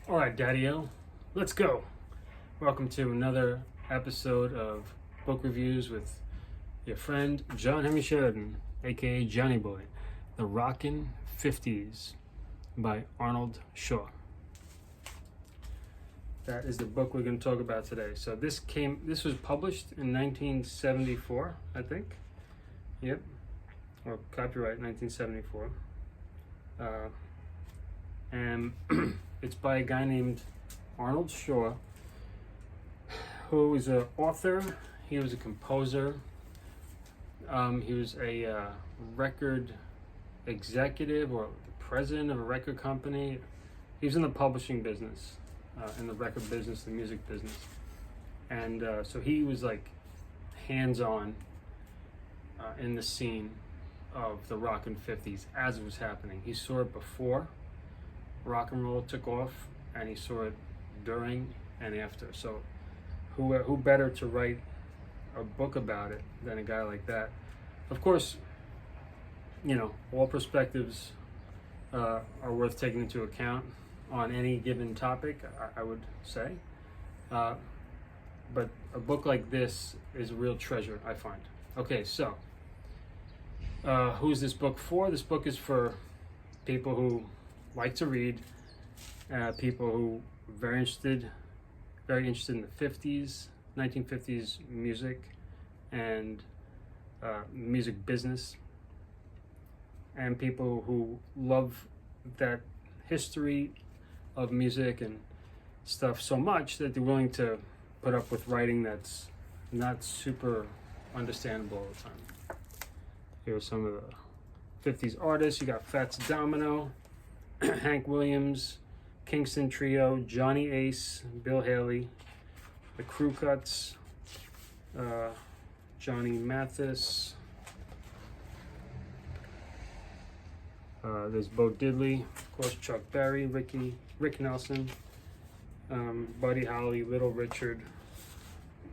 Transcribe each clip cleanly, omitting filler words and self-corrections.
All right, Daddy-O, let's go. Welcome to another episode of Book Reviews with your friend John Henry Sheridan, aka Johnny Boy, The Rockin' 50's by Arnold Shaw. That is the book we're going to talk about today. So this was published in 1974, I think. Yep. Or copyright 1974. And it's by a guy named Arnold Shaw, who is an author. He was a composer. He was a record executive or the president of a record company. He was in the publishing business, in the record business, the music business. And so he was like hands-on in the scene of the Rockin' 50's as it was happening. He saw it before rock and roll took off, and he saw it during and after. So who better to write a book about it than a guy like that? Of course, you know, all perspectives are worth taking into account on any given topic, I would say. But a book like this is a real treasure, I find. Okay, so who's this book for? This book is for people who like to read, people who are very interested in the 50's, 1950s music and music business, and people who love that history of music and stuff so much that they're willing to put up with writing that's not super understandable all the time. Here are some of the 50's artists. You got Fats Domino, Hank Williams, Kingston Trio, Johnny Ace, Bill Haley, the Crew Cuts, Johnny Mathis, there's Bo Diddley, of course Chuck Berry, Rick Nelson, Buddy Holly, Little Richard,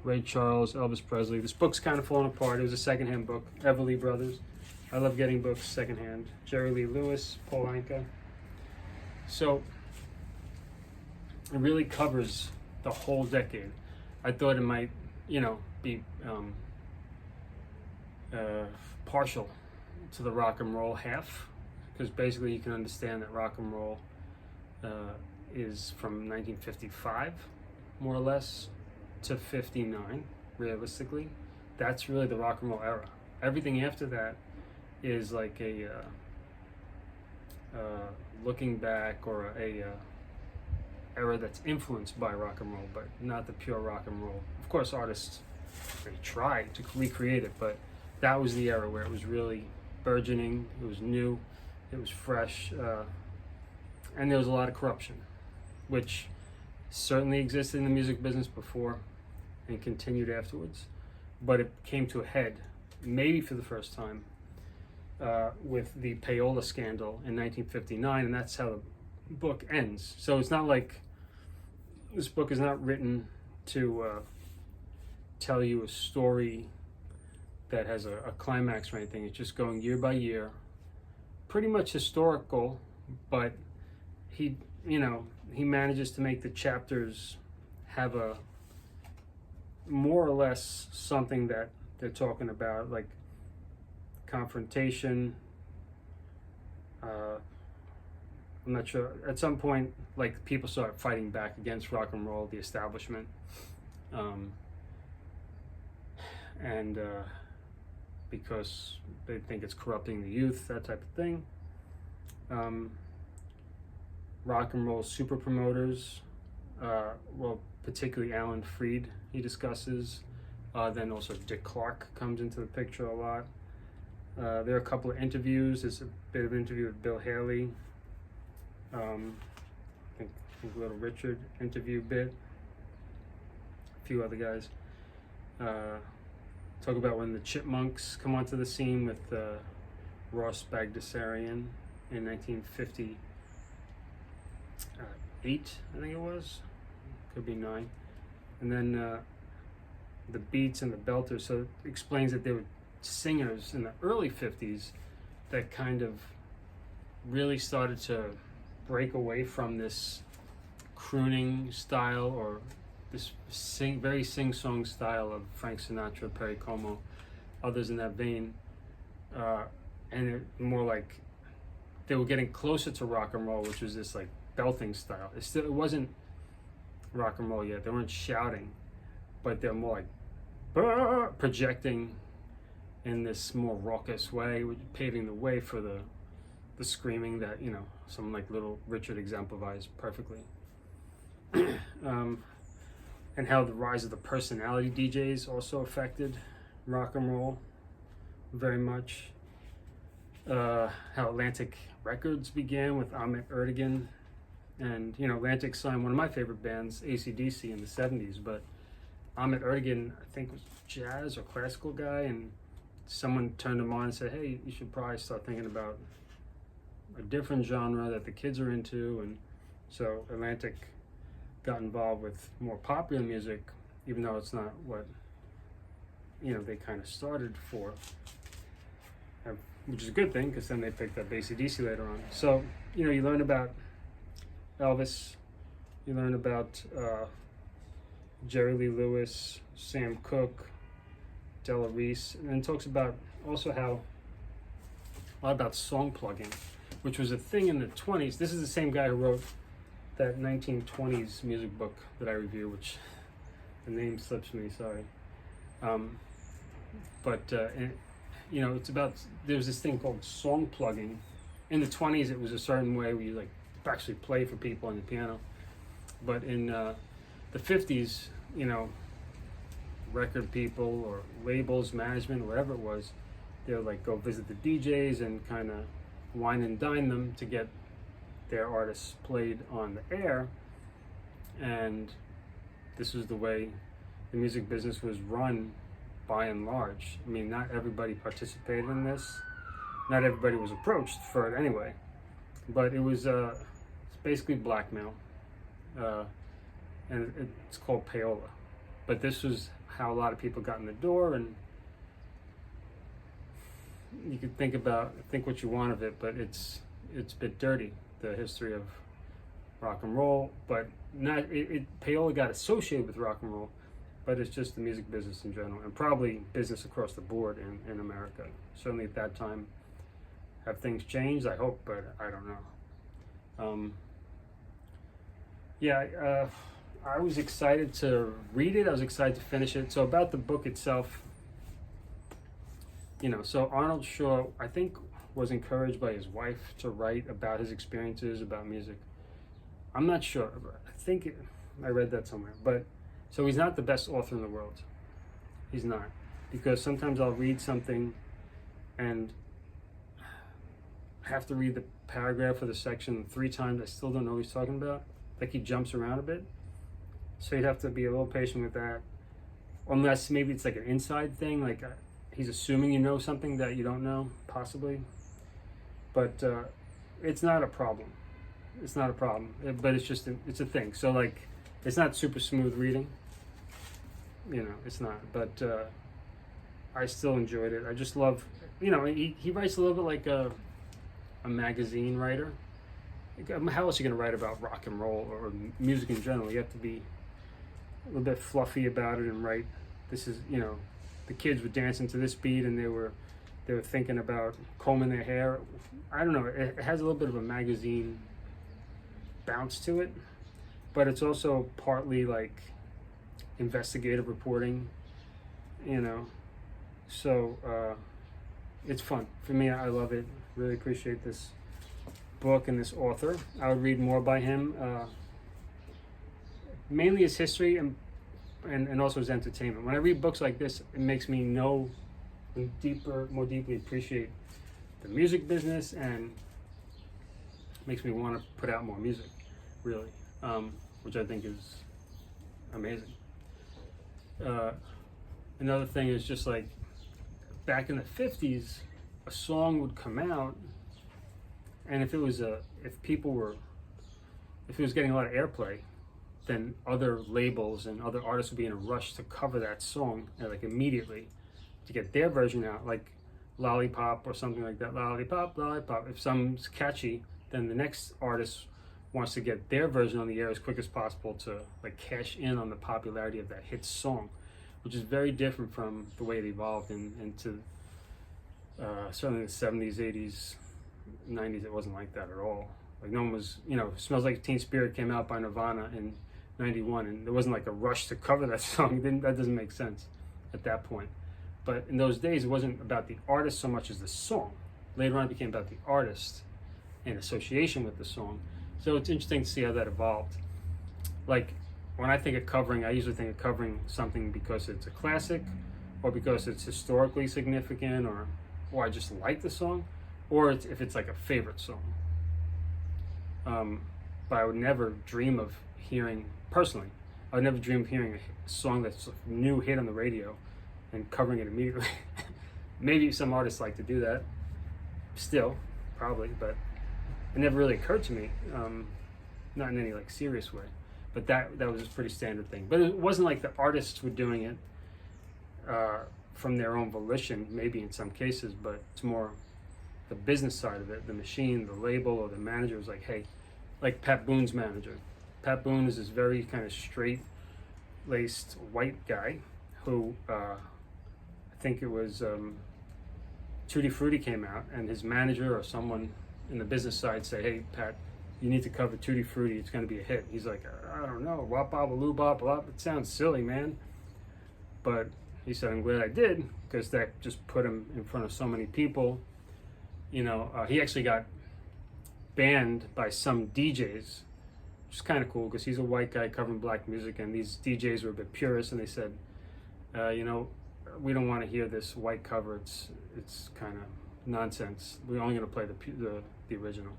Ray Charles, Elvis Presley. This book's kind of falling apart. It was a secondhand book. Everly Brothers. I love getting books secondhand. Jerry Lee Lewis, Paul Anka. So it really covers the whole decade. I thought it might, be partial to the rock and roll half, because basically you can understand that rock and roll is from 1955, more or less, to 59, realistically. That's really the rock and roll era. Everything after that is like a looking back, or a era that's influenced by rock and roll, but not the pure rock and roll. Of course, artists, they tried to recreate it, but that was the era where it was really burgeoning, it was new, it was fresh, and there was a lot of corruption, which certainly existed in the music business before and continued afterwards, but it came to a head, maybe for the first time, with the payola scandal in 1959, and that's how the book ends. So it's not like, this book is not written to tell you a story that has a climax or anything. It's just going year by year, pretty much historical, but he manages to make the chapters have a more or less something that they're talking about, like confrontation. I'm not sure. At some point, like, people start fighting back against rock and roll, the establishment, and because they think it's corrupting the youth, that type of thing. Rock and roll super promoters, well, particularly Alan Freed, he discusses. Then also Dick Clark comes into the picture a lot. There are a couple of interviews. There's a bit of an interview with Bill Haley. I think Little Richard interview bit. A few other guys. Talk about when the Chipmunks come onto the scene with Ross Bagdasarian in 1958, I think it was. Could be 9. And then the Beats and the Belters. So it explains that there were singers in the early 50's that kind of really started to break away from this crooning style or this very sing-song style of Frank Sinatra, Perry Como, others in that vein, and it more like they were getting closer to rock and roll, which was this like belting style. It wasn't rock and roll yet. They weren't shouting, but they're more like projecting in this more raucous way, paving the way for the screaming that, you know, someone like Little Richard exemplifies perfectly. And how the rise of the personality DJs also affected rock and roll very much. How Atlantic Records began with Ahmet Ertegun, and you know, Atlantic signed one of my favorite bands, AC/DC, in the 70s, but Ahmet Ertegun, I think, was jazz or classical guy, and someone turned him on and said, hey, you should probably start thinking about a different genre that the kids are into. And so Atlantic got involved with more popular music, even though it's not what, you know, they kind of started for, which is a good thing, because then they picked up AC/DC later on. So, you know, you learn about Elvis, you learn about Jerry Lee Lewis, Sam Cooke, Della Reese, and it talks about also how a lot about song plugging, which was a thing in the 20s. This is the same guy who wrote that 1920s music book that I review, which the name slips me, sorry. You know, it's about, there's this thing called song plugging. In the 20s, it was a certain way where you like actually play for people on the piano. But in the 50s, you know, record people or labels, management, or whatever it was, they would like go visit the DJs and kind of wine and dine them to get their artists played on the air. And this was the way the music business was run by and large. I mean, not everybody participated in this. Not everybody was approached for it anyway. But it was it's basically blackmail. And it's called payola. But this was how a lot of people got in the door, and you could think what you want of it, but it's a bit dirty, the history of rock and roll. But not payola got associated with rock and roll, but it's just the music business in general, and probably business across the board in America. Certainly at that time. Have things changed? I hope, but I don't know. I was excited to read it. I was excited to finish it. So about the book itself, you know, so Arnold Shaw, I think, was encouraged by his wife to write about his experiences about music. I'm not sure. I think I read that somewhere. But so he's not the best author in the world. He's not. Because sometimes I'll read something and have to read the paragraph or the section 3 times. I still don't know what he's talking about. Like, he jumps around a bit. So you'd have to be a little patient with that. Unless maybe it's like an inside thing, like he's assuming you know something that you don't know, possibly. But it's not a problem. It's not a problem. But it's just, it's a thing. So like, it's not super smooth reading. You know, it's not. But I still enjoyed it. I just love, you know, he writes a little bit like a magazine writer. How else are you going to write about rock and roll or music in general? You have to be a little bit fluffy about it and write, this is, you know, the kids were dancing to this beat and they were thinking about combing their hair. I don't know, it has a little bit of a magazine bounce to it, but it's also partly like investigative reporting, you know. So it's fun. For me, I love it. Really appreciate this book and this author. I would read more by him. Mainly his history and also his entertainment. When I read books like this, it makes me know and more deeply appreciate the music business, and makes me want to put out more music, really, which I think is amazing. Another thing is just like back in the 50s, a song would come out, and if it was getting a lot of airplay, then other labels and other artists would be in a rush to cover that song, like immediately, to get their version out, like Lollipop or something like that. Lollipop, Lollipop. If something's catchy, then the next artist wants to get their version on the air as quick as possible to like cash in on the popularity of that hit song, which is very different from the way it evolved into certainly the 70s, 80s, 90s. It wasn't like that at all. Like no one was, Smells Like Teen Spirit came out by Nirvana in 91, and there wasn't like a rush to cover that song. That doesn't make sense at that point. But in those days, it wasn't about the artist so much as the song. Later on, it became about the artist in association with the song. So it's interesting to see how that evolved. Like when I think of covering, I usually think of covering something because it's a classic, or because it's historically significant, or I just like the song, or if it's like a favorite song. But I would never dream of hearing, personally, I would never dream of hearing a song that's a new hit on the radio and covering it immediately. Maybe some artists like to do that, still, probably, but it never really occurred to me, not in any like serious way. But that was a pretty standard thing. But it wasn't like the artists were doing it from their own volition, maybe in some cases, but it's more the business side of it, the machine, the label, or the manager was like, hey, like Pat Boone's manager. Pat Boone is this very kind of straight-laced white guy who, I think it was Tutti Frutti came out, and his manager or someone in the business side say, hey, Pat, you need to cover Tutti Frutti, it's going to be a hit. He's like, I don't know, wop bop loo bop bop, it sounds silly, man. But he said, I'm glad I did, because that just put him in front of so many people. He actually got banned by some DJs, which is kind of cool, because he's a white guy covering black music, and these DJs were a bit purist, and they said, we don't want to hear this white cover, it's kind of nonsense. We're only going to play the original.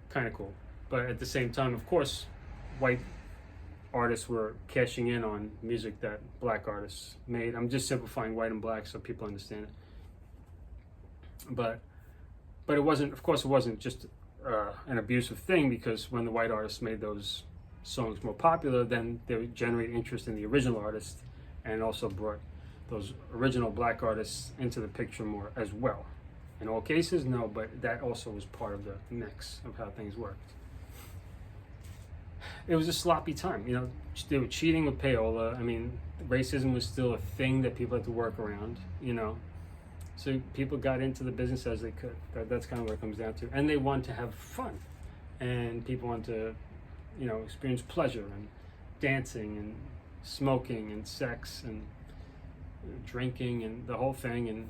Kind of cool. But at the same time, of course, white artists were cashing in on music that black artists made. I'm just simplifying white and black so people understand it. But it wasn't, of course, it wasn't just an abusive thing, because when the white artists made those songs more popular, then they would generate interest in the original artist, and also brought those original black artists into the picture more as well. In all cases, no, but that also was part of the mix of how things worked. It was a sloppy time, they were cheating with payola. I mean, racism was still a thing that people had to work around, So people got into the business as they could. That's kind of what it comes down to. And they wanted to have fun. And people wanted to, experience pleasure and dancing and smoking and sex and drinking and the whole thing, and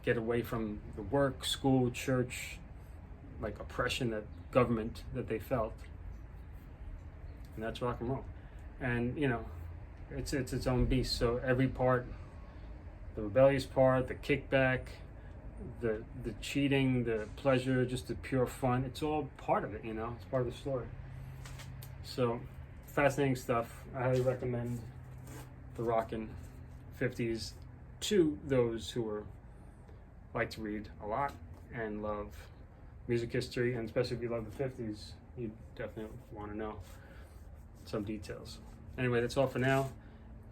get away from the work, school, church, like oppression, that government that they felt. And that's rock and roll. And, it's its own beast. So every part, the rebellious part, the kickback, the cheating, the pleasure, just the pure fun, it's all part of it, it's part of the story. So fascinating stuff. I highly recommend the Rockin' 50's to those who like to read a lot and love music history, and especially if you love the 50's, you definitely want to know some details. Anyway, that's all for now.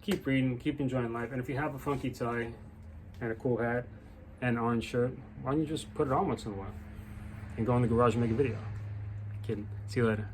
Keep reading, keep enjoying life, and if you have a funky tie and a cool hat and an orange shirt, why don't you just put it on once in a while and go in the garage and make a video? Kidding. See you later.